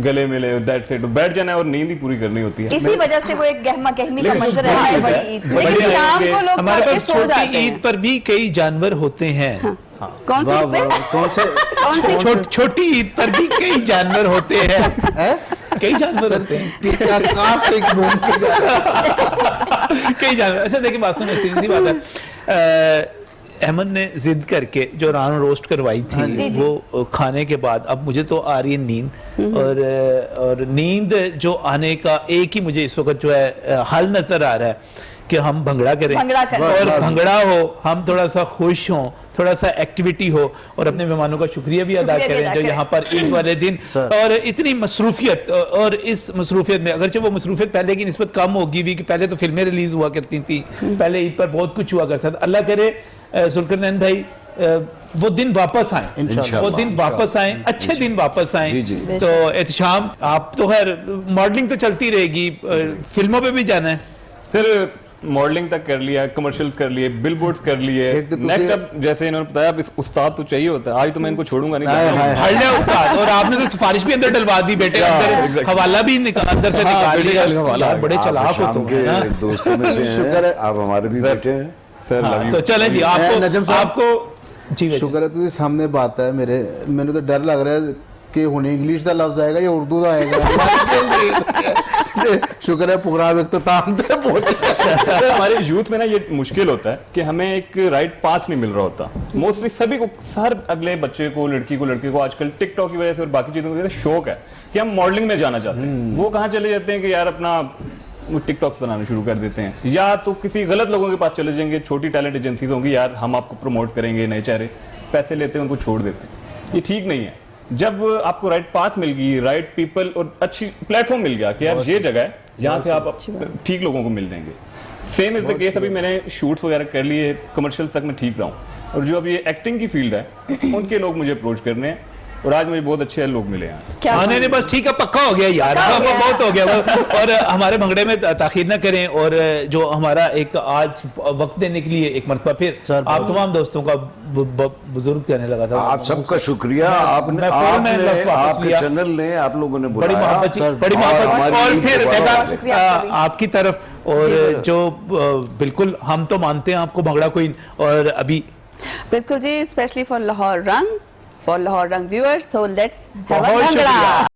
गले मिले, दैट्स इट, बैठ जाना है और नींद ही पूरी करनी होती है। इसी वजह से वो एक गहमा गहमी का लेकिन मंजर रहता है बड़ी ईद में। लेकिन शाम को लोग हमारे करके पास सो छोटी जाते ईद हैं। पर भी कई जानवर होते हैं। कौन वाह सी पे? वाह, कौन से छोटी ईद पर भी कई जानवर होते हैं। हैं? कई जानवर होते हैं। क्या कहाँ से घूम के जा रहा है? कई जानवर। अच्छा देखिए, बात सुनिए, सीधी सी बात है। अहमद ने जिद करके जो रान रोस्ट करवाई थी वो खाने के बाद अब मुझे तो आ रही है नींद, और नींद जो आने का एक ही मुझे इस वक्त जो है हल नजर आ रहा है कि हम भंगड़ा करें, भंगड़ा करें। और भंगड़ा हो, हम थोड़ा सा खुश हों, थोड़ा सा एक्टिविटी हो, और अपने मेहमानों का शुक्रिया भी अदा करें जो यहाँ पर ईद वाले दिन और इतनी मसरूफियत, और इस मसरूफियत में अगरचे वो मसरूफियत पहले की निस्बत कम होगी भी कि पहले तो फिल्में रिलीज हुआ करती थी, पहले ईद पर बहुत कुछ हुआ करता था। अल्लाह करे जुल्करनैन भाई वो दिन वापस आए, इंशाल्लाह। वो दिन वापस आए, अच्छे दिन वापस आए। जी, जी। तो एहतशाम, आप तो खैर मॉडलिंग तो चलती रहेगी, फिल्मों पे भी जाना है? सर मॉडलिंग तक कर लिया, कमर्शियल्स कर लिए, बिलबोर्ड्स कर लिए, एक तो नेक्स्ट अब जैसे इन्होंने बताया अब इस उस्ताद तो चाहिए होता है, आज तो मैं इनको छोड़ूंगा नहीं। हाय, हाय, हट जाए उस्ताद। और आपने तो सिफारिश भी अंदर डलवा दी, बेटे अंदर हवाला भी अंदर से निकाल बेटे दिया। का हवाला यार बड़े आप चलाक हो शाम तुम, के है ना? दोस्तों में से शुक्र हैं, है। आप हमारे भी बेटे हैं। सर हाँ, लव तो यू। चलें जी, नजम साहब। आपको जी शुक्र है तुझे सामने बात है मेरे, मैंने तो डर लग रहा है कि हुणे इंग्लिश का लफ्ज आएगा या उर्दू का आएगा। शुक्र है प्रोग्राम इख्तिताम तक पहुंचे। हमारे यूथ में ना ये मुश्किल होता है कि हमें एक राइट पाथ नहीं मिल रहा होता। मोस्टली सभी को, हर अगले बच्चे को, लड़की को, लड़के को आजकल टिकटॉक की वजह से और बाकी चीजों की वजह से शौक है कि हम मॉडलिंग में जाना चाहते हैं। वो कहाँ चले जाते हैं कि यार अपना टिकटॉक्स बनाना शुरू कर देते हैं, या तो किसी गलत लोगों के पास चले जाएंगे, छोटी टैलेंट एजेंसीज होंगी, यार हम आपको प्रमोट करेंगे, नए चेहरे, पैसे लेते हैं, उनको छोड़ देते हैं। ये ठीक नहीं है। जब आपको राइट पाथ मिल गई, राइट पीपल और अच्छी प्लेटफॉर्म मिल गया कि यार ये जगह है जहाँ से आप ठीक लोगों को मिल जाएंगे। सेम इज द केस, अभी मैंने शूट्स वगैरह कर लिए, कमर्शियल तक मैं ठीक रहा हूँ, और जो अब ये एक्टिंग की फील्ड है उनके लोग मुझे अप्रोच करने हैं, और आज मुझे बहुत अच्छे लोग मिले हैं। क्या आने ने बस ठीक है, पक्का हो गया यार, पक्का हो गया। बहुत हो गया। और हमारे भंगड़े में ताखीर न करें, और जो हमारा एक आज वक्त देने के लिए एक मरतबा फिर सर, आप तमाम दोस्तों का बुजुर्ग कहने लगा था, आप सबका शुक्रिया। आपने मैं फौरन में लफ्ज़ वापस आपके लिया। चैनल ने, आप लोगों ने बड़ी बुलाया। मोहब्बत, सर, बड़ी मोहब्बत, हमारी और ईद फिर मुबारक देखा, हो। शुक्रिया आपका भी। आपकी तरफ, और जो बिल्कुल हम तो मानते हैं आपको भंगड़ा क्वीन, और अभी बिल्कुल जी, स्पेशली फॉर लाहौर रंग, for Lahore Rang viewers. So let's have a बहुत bhangra. शुक्रिया।